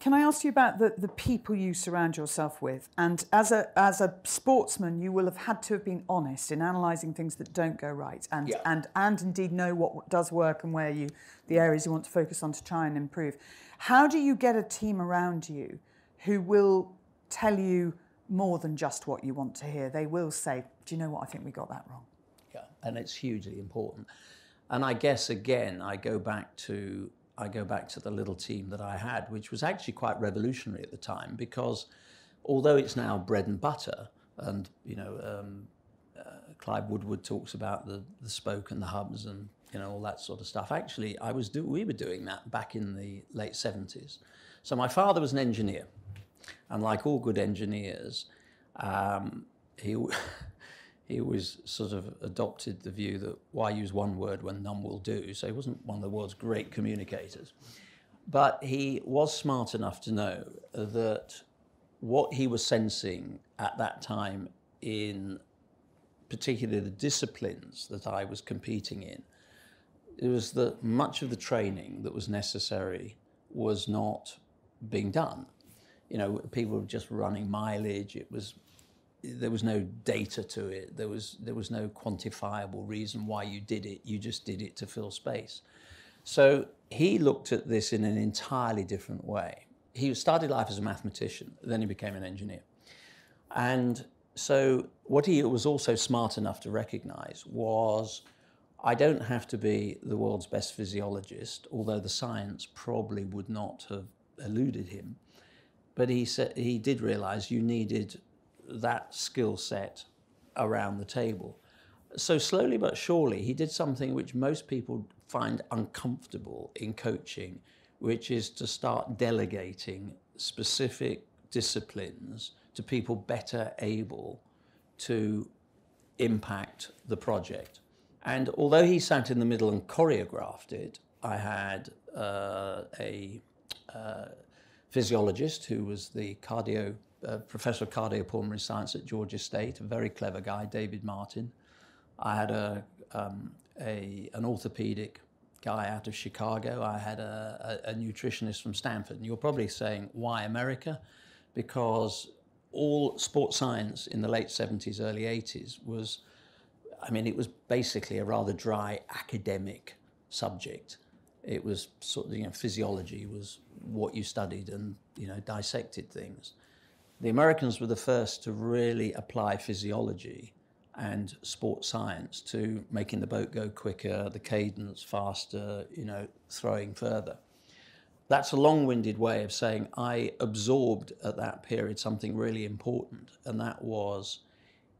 Can I ask you about the people you surround yourself with? And as a sportsman, you will have had to have been honest in analysing things that don't go right, and indeed know what does work and where the areas you want to focus on to try and improve. How do you get a team around you who will tell you more than just what you want to hear? They will say, "Do you know what? I think we got that wrong." Yeah, and it's hugely important. And I guess again, I go back to the little team that I had, which was actually quite revolutionary at the time, because although it's now bread and butter, and Clive Woodward talks about the spoke and the hubs and all that sort of stuff. Actually, we were doing that back in the late 70s. So my father was an engineer, and like all good engineers, he was sort of adopted the view that why use one word when none will do. So he wasn't one of the world's great communicators. But he was smart enough to know that what he was sensing at that time in particularly the disciplines that I was competing in, it was that much of the training that was necessary was not being done. People were just running mileage. There was no data to it. There was no quantifiable reason why you did it. You just did it to fill space. So he looked at this in an entirely different way. He started life as a mathematician, then he became an engineer. And so what he was also smart enough to recognize was, I don't have to be the world's best physiologist, although the science probably would not have eluded him. But he said he did realize you needed that skill set around the table. So slowly but surely, he did something which most people find uncomfortable in coaching, which is to start delegating specific disciplines to people better able to impact the project. And although he sat in the middle and choreographed it, I had a physiologist who was the professor of cardiopulmonary science at Georgia State, a very clever guy, David Martin. I had an orthopedic guy out of Chicago. I had a nutritionist from Stanford. And you're probably saying, why America? Because all sports science in the late 70s, early 80s it was basically a rather dry academic subject. It was sort of, physiology was what you studied and, dissected things. The Americans were the first to really apply physiology and sports science to making the boat go quicker, the cadence faster, throwing further. That's a long-winded way of saying I absorbed at that period something really important, and that was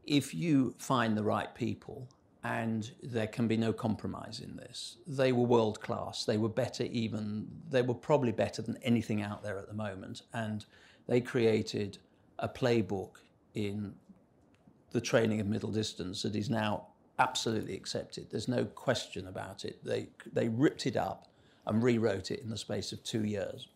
if you find the right people, and there can be no compromise in this, they were world-class. They were probably better than anything out there at the moment, and they created a playbook in the training of middle distance that is now absolutely accepted. There's no question about it. They ripped it up and rewrote it in the space of 2 years.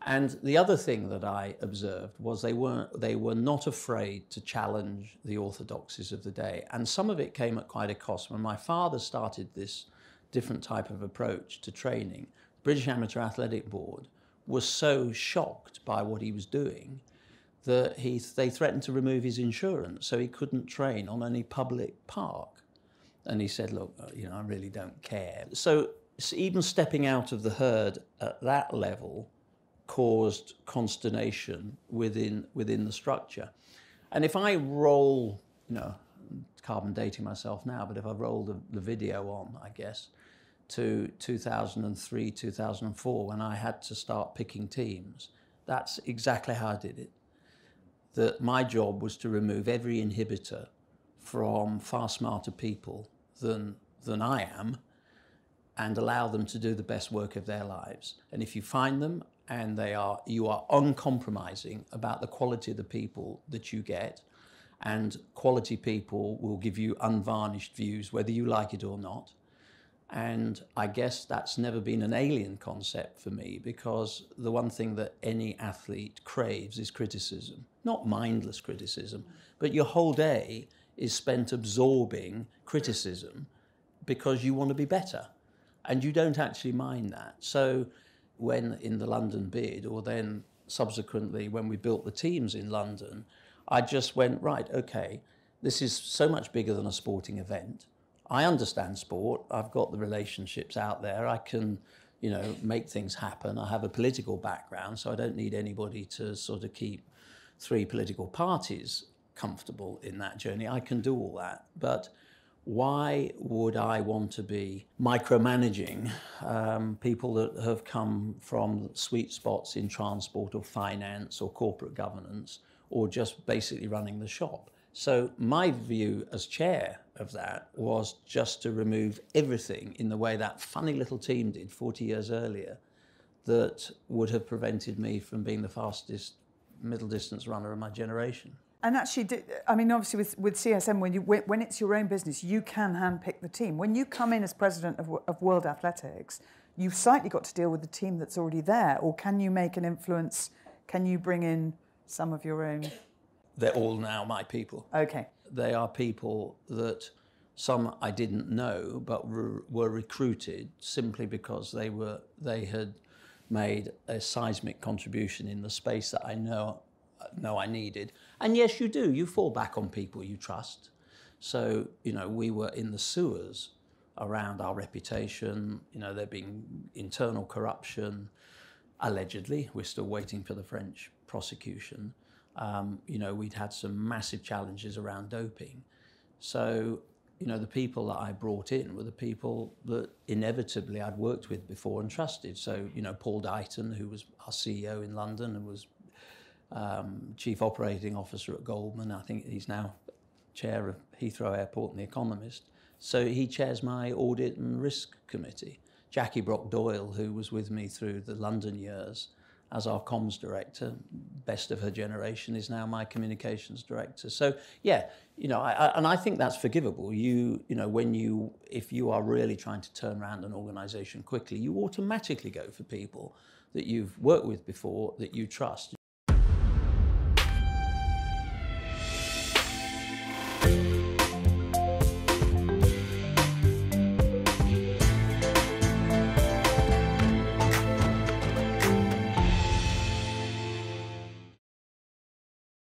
And the other thing that I observed was they were not afraid to challenge the orthodoxies of the day. And some of it came at quite a cost. When my father started this different type of approach to training, British Amateur Athletic Board was so shocked by what he was doing that they threatened to remove his insurance so he couldn't train on any public park. And he said, look, I really don't care. So even stepping out of the herd at that level caused consternation within the structure. And if I roll, carbon dating myself now, but if I roll the video on, I guess, to 2003, 2004, when I had to start picking teams, that's exactly how I did it. That my job was to remove every inhibitor from far smarter people than I am, and allow them to do the best work of their lives. And if you find them and you are uncompromising about the quality of the people that you get, and quality people will give you unvarnished views whether you like it or not. And I guess that's never been an alien concept for me, because the one thing that any athlete craves is criticism. Not mindless criticism, but your whole day is spent absorbing criticism because you want to be better. And you don't actually mind that. So when in the London bid, or then subsequently when we built the teams in London, I just went, right, okay, this is so much bigger than a sporting event. I understand sport. I've got the relationships out there. I can, make things happen. I have a political background, so I don't need anybody to sort of keep 3 political parties comfortable in that journey. I can do all that. But why would I want to be micromanaging people that have come from sweet spots in transport or finance or corporate governance, or just basically running the shop? So my view as chair of that was just to remove everything in the way that funny little team did 40 years earlier that would have prevented me from being the fastest middle distance runner of my generation. And actually, obviously with CSM, when it's your own business, you can handpick the team. When you come in as president of World Athletics, you've slightly got to deal with the team that's already there. Or can you make an influence? Can you bring in some of your own? They're all now my people. Okay. They are people that some I didn't know, but were recruited simply because they had made a seismic contribution in the space that I know I needed. And yes, you do. You fall back on people you trust. So, we were in the sewers around our reputation. There being internal corruption, allegedly. We're still waiting for the French prosecution. We'd had some massive challenges around doping. So, the people that I brought in were the people that inevitably I'd worked with before and trusted. So, Paul Dighton, who was our CEO in London and was Chief Operating Officer at Goldman. I think he's now chair of Heathrow Airport and The Economist. So he chairs my audit and risk committee. Jackie Brock-Doyle, who was with me through the London years as our comms director, best of her generation, is now my communications director. So yeah, and I think that's forgivable. If you are really trying to turn around an organisation quickly, you automatically go for people that you've worked with before, that you trust.